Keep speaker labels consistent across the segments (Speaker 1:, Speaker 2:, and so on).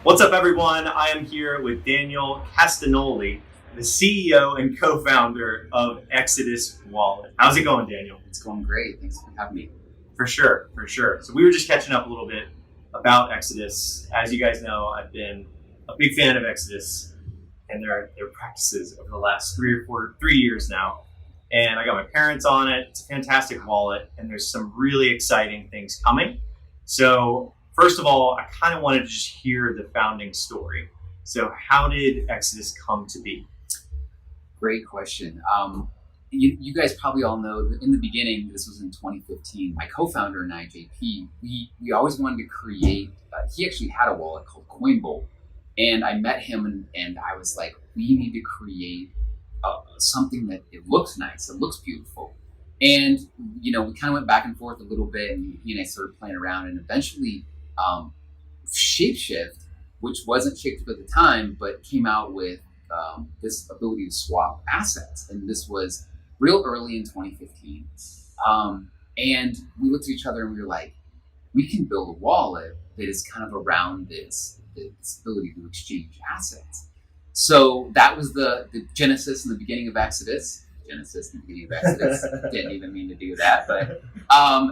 Speaker 1: What's up, everyone? I am here with Daniel Castagnoli, the CEO and co-founder of Exodus Wallet. How's it going, Daniel?
Speaker 2: It's going great. Thanks for having me.
Speaker 1: For sure. So we were just catching up a little bit about Exodus. As you guys know, I've been a big fan of Exodus and their practices over the last 3 years now. And I got my parents on it. It's a fantastic wallet, and there's some really exciting things coming. So first of all, I kind of wanted to just hear the founding story. So how did Exodus come to be?
Speaker 2: Great question. You guys probably all know that in the beginning, this was in 2015, my co-founder and I, JP, we always wanted to create, he actually had a wallet called Coinbolt. And I met him and I was like, we need to create something that it looks nice, it looks beautiful. And, we kind of went back and forth a little bit, and he and I started playing around, and eventually Shapeshift, which wasn't Shapeshift at the time, but came out with this ability to swap assets. And this was real early in 2015. And we looked at each other and we were like, we can build a wallet that is kind of around this ability to exchange assets. So that was the genesis and the beginning of Exodus. Didn't even mean to do that. But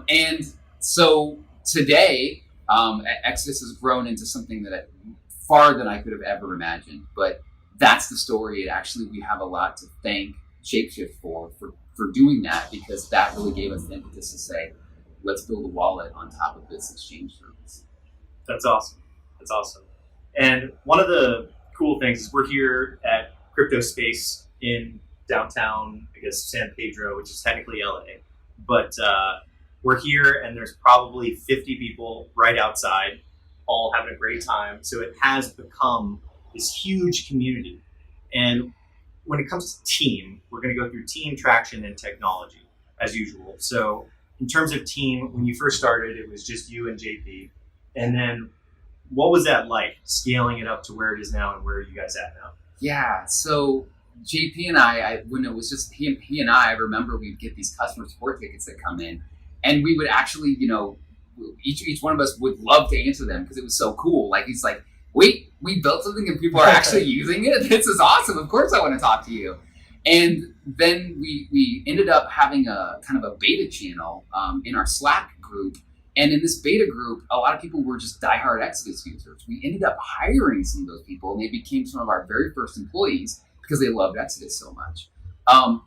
Speaker 2: and so today, Exodus has grown into something that far than I could have ever imagined. But that's the story. We have a lot to thank Shapeshift for doing that, because that really gave us the impetus to say, let's build a wallet on top of this exchange service.
Speaker 1: That's awesome. And one of the cool things is we're here at Crypto Space in downtown, I guess, San Pedro, which is technically LA. But we're here, and there's probably 50 people right outside, all having a great time. So it has become this huge community. And when it comes to team, we're going to go through team, traction, and technology as usual. So in terms of team, when you first started, it was just you and JP. And then what was that like, scaling it up to where it is now, and where are you guys at now?
Speaker 2: Yeah, so JP and I when it was just he and I remember we'd get these customer support tickets that come in, and we would actually, each one of us would love to answer them because it was so cool. Like, he's like, wait, we built something and people are actually using it? This is awesome. Of course I want to talk to you. And then we ended up having a kind of a beta channel in our Slack group. And in this beta group, a lot of people were just diehard Exodus users. We ended up hiring some of those people, and they became some of our very first employees because they loved Exodus so much.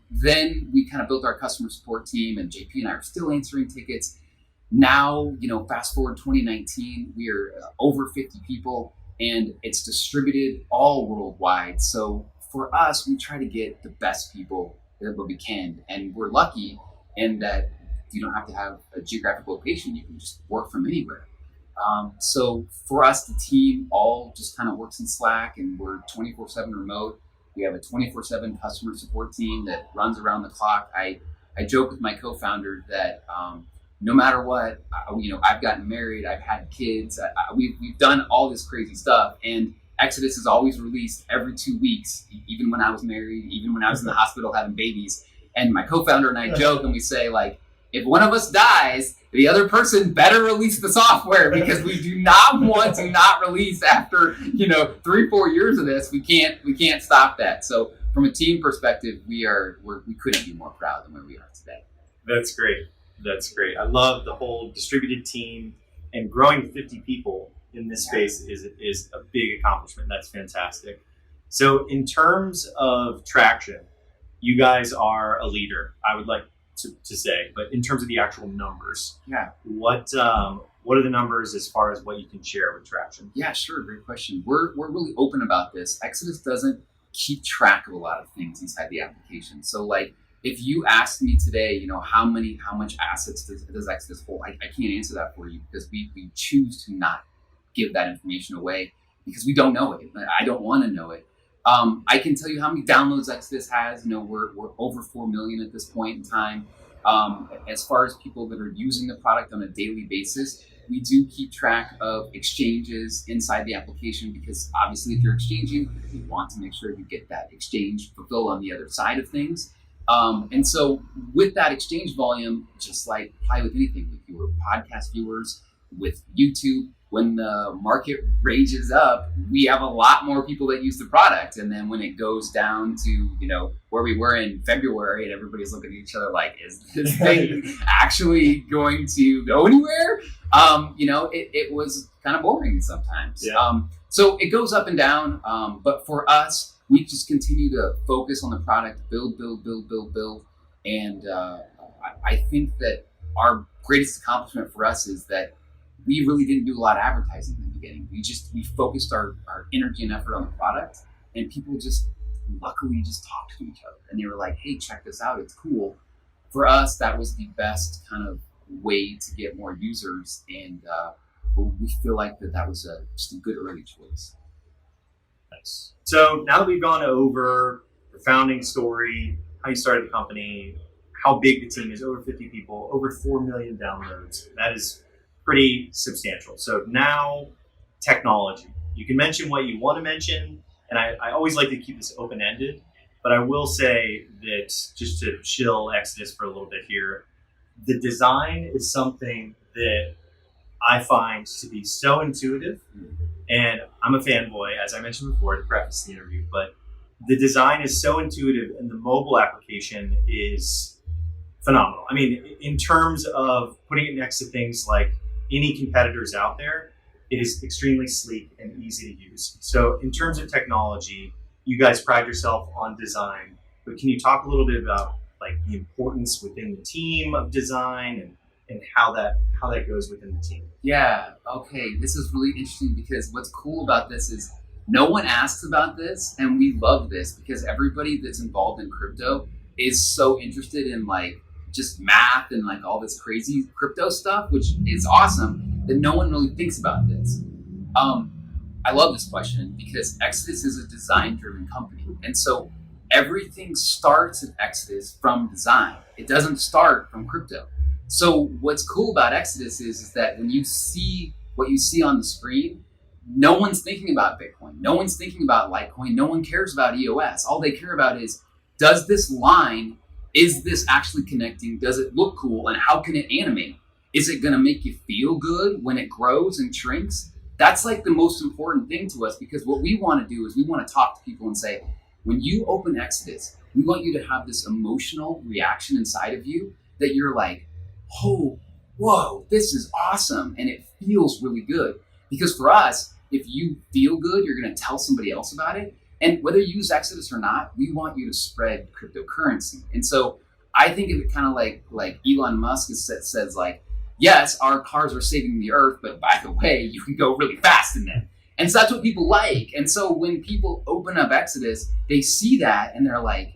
Speaker 2: Then we kind of built our customer support team, and JP and I are still answering tickets. Now, fast forward 2019, we are over 50 people, and it's distributed all worldwide. So for us, we try to get the best people that we can, and we're lucky in that you don't have to have a geographic location. You can just work from anywhere. So for us, the team all just kind of works in Slack, and we're 24/7 remote. We have a 24/7 customer support team that runs around the clock. I joke with my co-founder that no matter what, I've gotten married, I've had kids, we've done all this crazy stuff, and Exodus is always released every 2 weeks, even when I was married, even when I was in the hospital having babies. And my co-founder and I joke and we say, like, if one of us dies, the other person better release the software, because we do not want to not release after 3-4 years of this. We can't stop that. So from a team perspective, we couldn't be more proud than where we are today.
Speaker 1: That's great. I love the whole distributed team, and growing 50 people in this space is a big accomplishment. That's fantastic. So in terms of traction, you guys are a leader, I would like to say, but in terms of the actual numbers, what are the numbers as far as what you can share with traction?
Speaker 2: Yeah, sure. Great question. We're really open about this. Exodus doesn't keep track of a lot of things inside the application. So like, if you asked me today, how much assets does Exodus hold? I can't answer that for you, because we choose to not give that information away because we don't know it. I don't want to know it. I can tell you how many downloads Exodus has. We're over 4 million at this point in time. As far as people that are using the product on a daily basis, we do keep track of exchanges inside the application, because obviously if you're exchanging, you want to make sure you get that exchange fulfilled on the other side of things. And so with that exchange volume, just like probably with anything, with your podcast viewers, with YouTube, when the market rages up, we have a lot more people that use the product. And then when it goes down to, you know, where we were in February and everybody's looking at each other like, is this thing actually going to go anywhere? You know, it was kind of boring sometimes.
Speaker 1: Yeah.
Speaker 2: So it goes up and down. But for us, we just continue to focus on the product, build. And I think that our greatest accomplishment for us is that we really didn't do a lot of advertising in the beginning. We focused our energy and effort on the product, and people just luckily just talked to each other and they were like, hey, check this out, it's cool. For us, that was the best kind of way to get more users, and we feel like that was just a good early choice.
Speaker 1: Nice. So now that we've gone over the founding story, how you started the company, how big the team is, over 50 people, over 4 million downloads, that is pretty substantial. So now, technology. You can mention what you want to mention, and I always like to keep this open-ended, but I will say that, just to chill Exodus for a little bit here, the design is something that I find to be so intuitive, and I'm a fanboy, as I mentioned before to preface the interview, but the design is so intuitive and the mobile application is phenomenal. I mean, in terms of putting it next to things like any competitors out there, it is extremely sleek and easy to use. So in terms of technology, you guys pride yourself on design, but can you talk a little bit about like the importance within the team of design and how that goes within the team?
Speaker 2: Yeah, okay, this is really interesting because what's cool about this is no one asks about this, and we love this because everybody that's involved in crypto is so interested in like just math and like all this crazy crypto stuff, which is awesome, that no one really thinks about this. I love this question because Exodus is a design-driven company. And so everything starts at Exodus from design. It doesn't start from crypto. So what's cool about Exodus is that when you see what you see on the screen, no one's thinking about Bitcoin. No one's thinking about Litecoin. No one cares about EOS. All they care about is, does this line, is this actually connecting? Does it look cool? And how can it animate? Is it going to make you feel good when it grows and shrinks? That's like the most important thing to us, because what we want to do is we want to talk to people and say, when you open Exodus, we want you to have this emotional reaction inside of you that you're like, oh, whoa, this is awesome. And it feels really good. Because for us, if you feel good, you're going to tell somebody else about it. And whether you use Exodus or not, we want you to spread cryptocurrency. And so I think of it kind of like Elon Musk says like, yes, our cars are saving the earth, but by the way, you can go really fast in them. And so that's what people like. And so when people open up Exodus, they see that and they're like,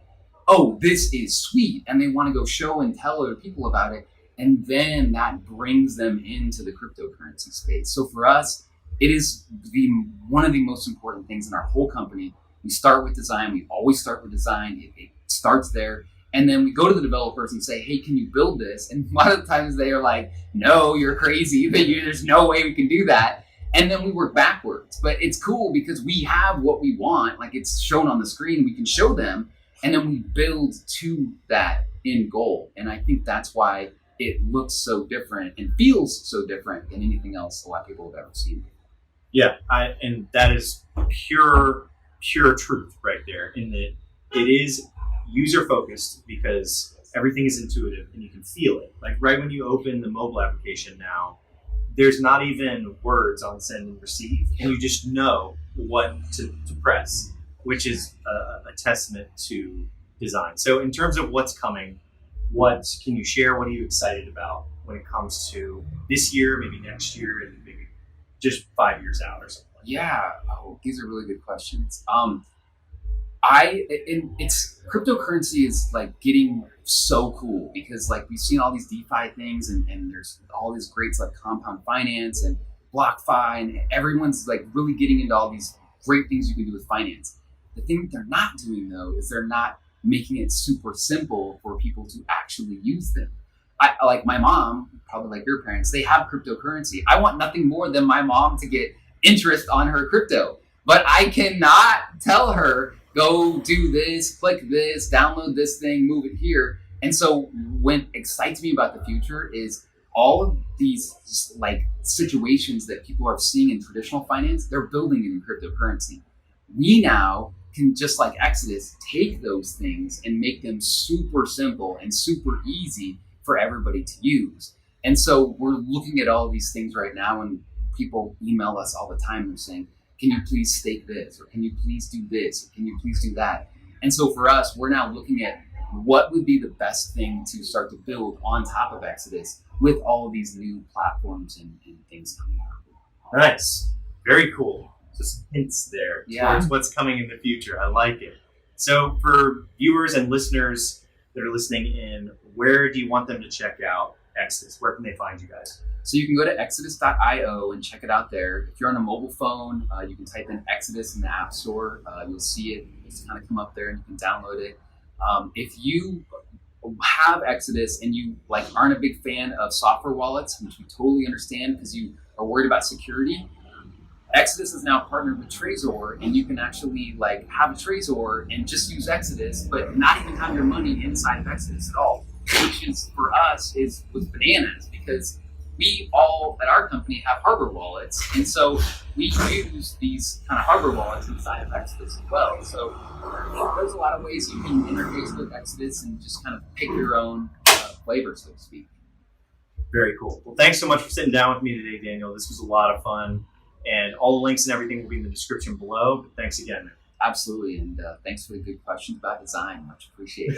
Speaker 2: oh, this is sweet. And they want to go show and tell other people about it. And then that brings them into the cryptocurrency space. So for us, it is one of the most important things in our whole company. We start with design. We always start with design. It starts there. And then we go to the developers and say, hey, can you build this? And a lot of the times they are like, no, you're crazy. There's no way we can do that. And then we work backwards. But it's cool because we have what we want. Like it's shown on the screen. We can show them. And then we build to that end goal. And I think that's why it looks so different and feels so different than anything else a lot of people have ever seen.
Speaker 1: Yeah, and that is pure truth right there, in that it is user focused because everything is intuitive and you can feel it. Like right when you open the mobile application now, there's not even words on send and receive, and you just know what to press, which is a testament to design. So in terms of what's coming, what can you share? What are you excited about when it comes to this year, maybe next year, and maybe just 5 years out or something?
Speaker 2: Yeah. Oh, these are really good questions. It's cryptocurrency is like getting so cool because like we've seen all these DeFi things and there's all these greats like compound finance and BlockFi, and everyone's like really getting into all these great things you can do with finance. The thing that they're not doing though is they're not making it super simple for people to actually use them. I like my mom, probably like your parents, they have cryptocurrency. I want nothing more than my mom to get interest on her crypto, but I cannot tell her, go do this, click this, download this thing, move it here. And so what excites me about the future is all of these like situations that people are seeing in traditional finance, they're building it in cryptocurrency. We now can, just like Exodus, take those things and make them super simple and super easy for everybody to use. And so we're looking at all of these things right now, and people email us all the time and saying, can you please stake this? Or can you please do this? Or can you please do that? And so for us, we're now looking at what would be the best thing to start to build on top of Exodus with all of these new platforms and things coming out.
Speaker 1: Nice. Very cool. Just hints there towards what's coming in the future. I like it. So for viewers and listeners that are listening in, where do you want them to check out Exodus? Where can they find you guys?
Speaker 2: So you can go to exodus.io and check it out there. If you're on a mobile phone, you can type in Exodus in the App Store. You'll see it. It's kind of come up there and you can download it. If you have Exodus and you like aren't a big fan of software wallets, which we totally understand because you are worried about security, Exodus is now partnered with Trezor, and you can actually like have a Trezor and just use Exodus, but not even have your money inside of Exodus at all, which is for us was bananas, because we all at our company have hardware wallets, and so we use these kind of hardware wallets inside of Exodus as well. So there's a lot of ways you can interface with Exodus and just kind of pick your own flavor, so to speak.
Speaker 1: Very cool. Well, thanks so much for sitting down with me today, Daniel. This was a lot of fun, and all the links and everything will be in the description below. But thanks again.
Speaker 2: Absolutely, and thanks for the good questions about design. Much appreciated.